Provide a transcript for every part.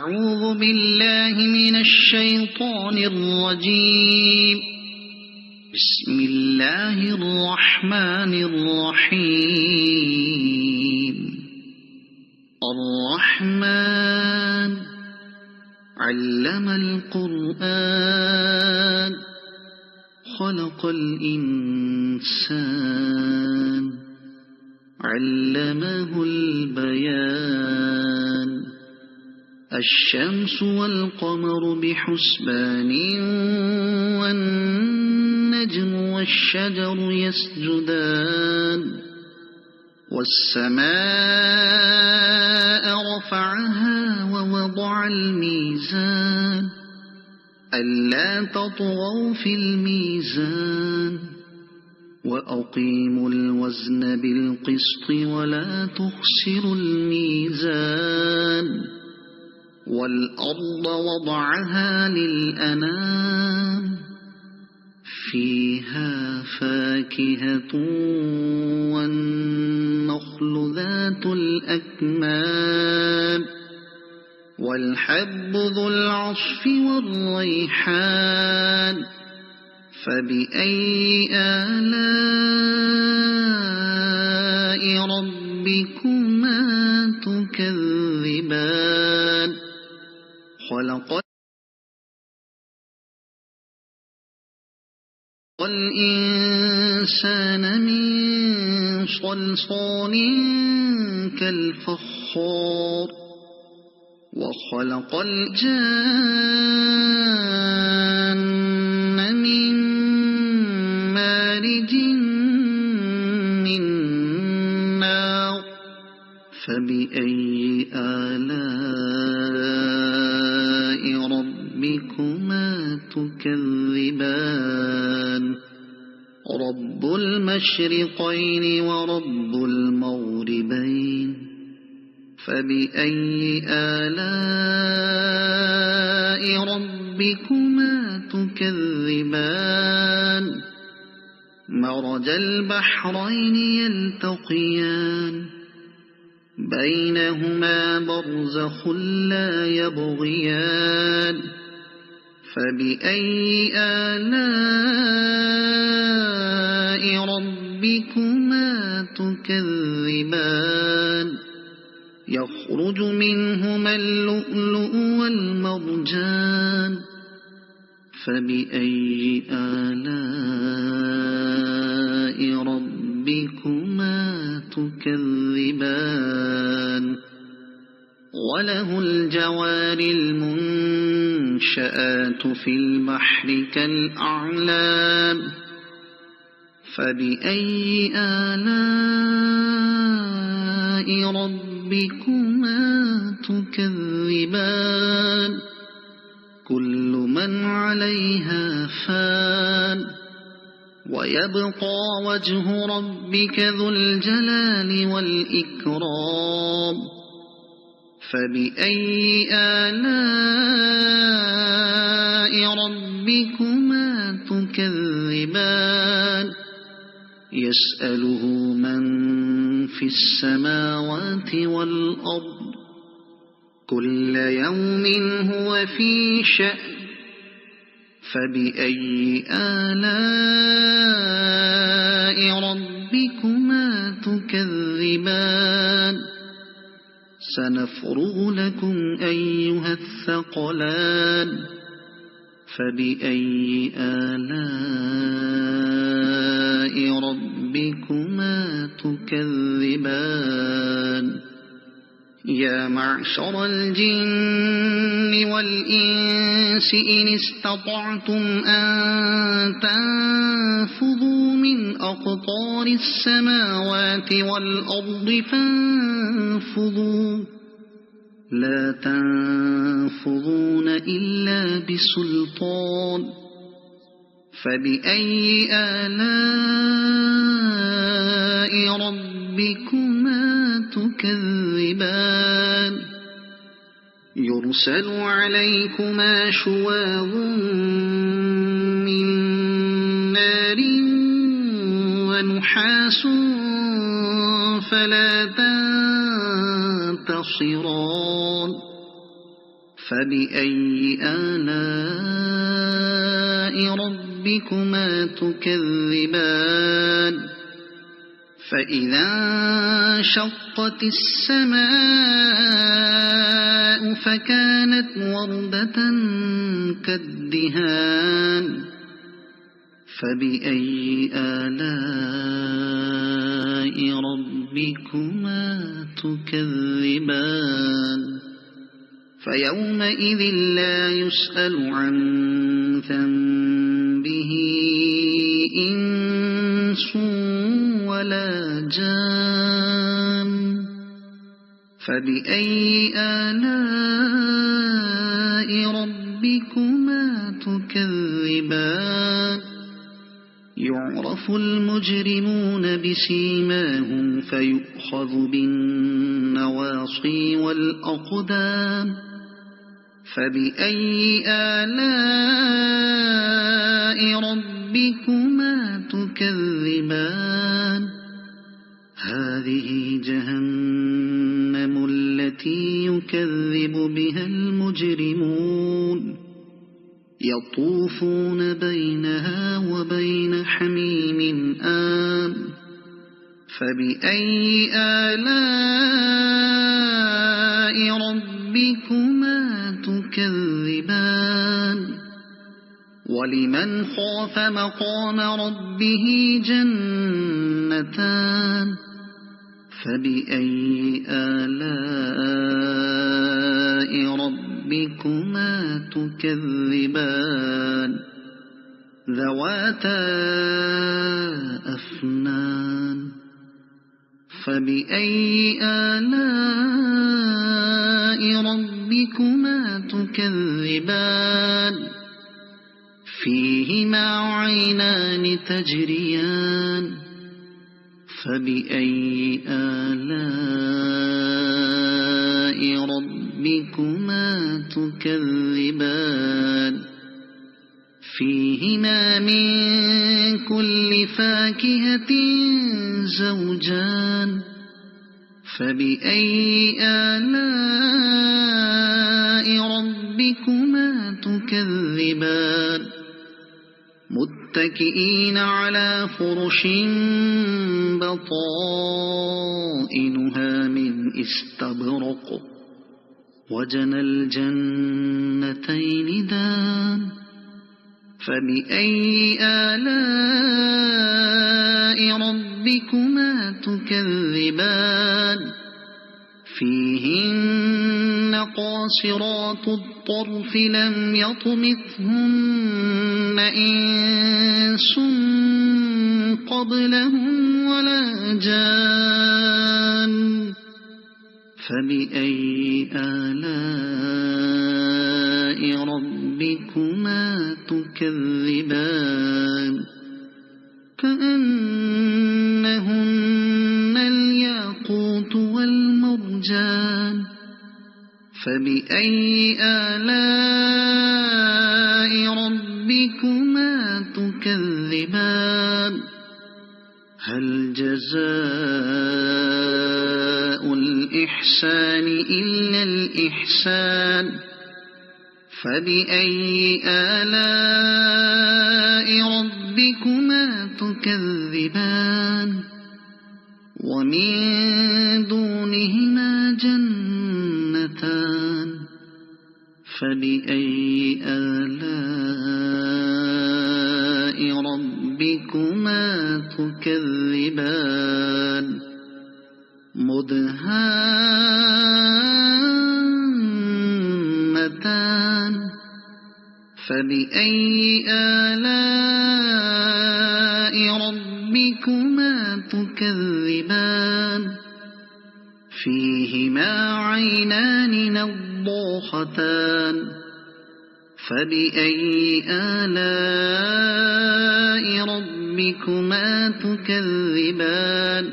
أعوذ بالله من الشيطان الرجيم. بسم الله الرحمن الرحيم. الرحمن علم القرآن خلق الإنسان علمه البيان. الشمس والقمر بحسبان والنجم والشجر يسجدان. والسماء رفعها ووضع الميزان ألا تطغوا في الميزان وأقيموا الوزن بالقسط ولا تخسروا الميزان. والأرض وضعها للأنام فيها فاكهة والنخل ذات الأكمام والحب ذو العصف والريحان. فبأي آلاء ربكما تكذبان. خلق الإنسان من صلصال كالفخار وخلق الجان من مارج من نار. فبأي آلاء ربكما تكذبان. رب المشرقين ورب المغربين. فبأي آلاء ربكما تكذبان. مرج البحرين يلتقيان بينهما برزخ لا يبغيان. فبأي آلاء ربكما تكذبان. يخرج منهما اللؤلؤ والمرجان. فبأي آلاء ربكما تكذبان. وله الجوار المنشآت في البحر كالأعلام. فبأي آلاء ربكما تكذبان. كل من عليها فان ويبقى وجه ربك ذو الجلال والإكرام. فبأي آلاء ربكما تكذبان. يسأله من في السماوات والأرض كل يوم هو في شأن. فبأي آلاء ربكما تكذبان. سنفرغ لكم أيها الثقلان. فبأي آلاء ربكما تكذبان. يا معشر الجن والإنس إن استطعتم أن تنفذوا من أقطار السماوات والأرض فانفذوا لا تنفذون إلا بسلطان. فبأي آلاء ربكما تكذبان. يرسل عليكما شواظ من نار ونحاس فلا تنتصران. فبأي آلاء ربكما تكذبان فإذا انشقت السماء فكانت وردة كالدهان فبأي آلاء ربكما تكذبان فيومئذ لا يسأل عن ذنبه إنس ولا جان فبأي آلاء ربكما تكذبان يعرف المجرمون بسيماهم فيؤخذ بالنواصي والأقدام فبأي آلاء ربكما تكذبان هذه جهنم التي يكذب بها المجرمون يطوفون بينها وبين حميم آن فبأي آلاء ربكما تكذبان ولمن خاف مقام ربه جنتان فبأي آلاء ربكما تكذبان ذواتا أفنان فبأي آلاء ربكما تكذبان فيهما عينان تجريان فبأي آلاء ربكما تكذبان فيهما من كل فاكهة زوجان فبأي آلاء ربكما تكذبان متكئين على فرش بطائنها من استبرق وجنى الجنتين دان فبأي آلاء ربكما تكذبان فيهن قاصرات الطرف لم يطمثهن إنس قبلهم ولا جان فبأي آلاء ربكما تكذبان كأنهن الياقوت والمرجان فبأي آلاء ربكما تكذبان هل جزاء الإحسان إلا الإحسان فبأي آلاء ربكما تكذبان ومن دونهما جنتان فبأي آلاء ربكما تكذبان مدهامتان فبأي آلاء ربكما تكذبان فيهما عينان نضاختان فبأي آلاء ربكما تكذبان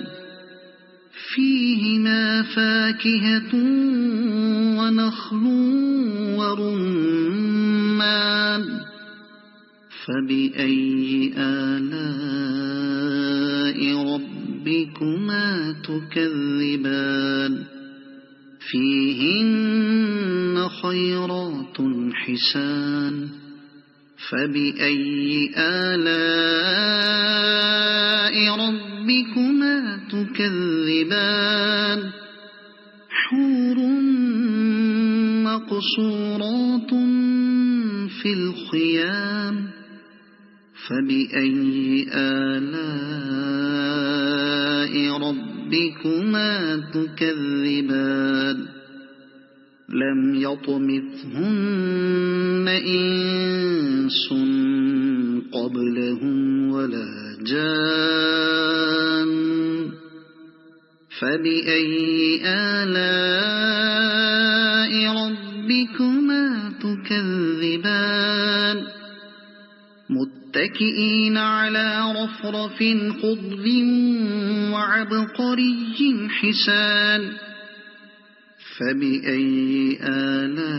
فيهما فاكهة ونخل ورمان فبأي آلاء ربكما تكذبان فيهن خيرات حسان فبأي آلاء ربكما تكذبان حور مقصورات في الخيام فبأي آلاء ربكما تكذبان لم يطمثهن إنس قبلهم ولا جان فبأي آلاء ربكما تكذبان متكئين على رفرف خضر وعبقري حسان فبأي آلاء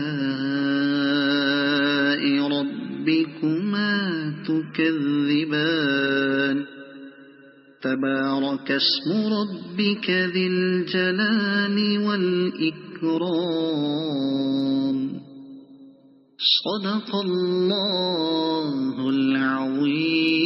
ربكما تكذبان تبارك اسم ربك ذي الجلال والإكرام صدق الله العظيم.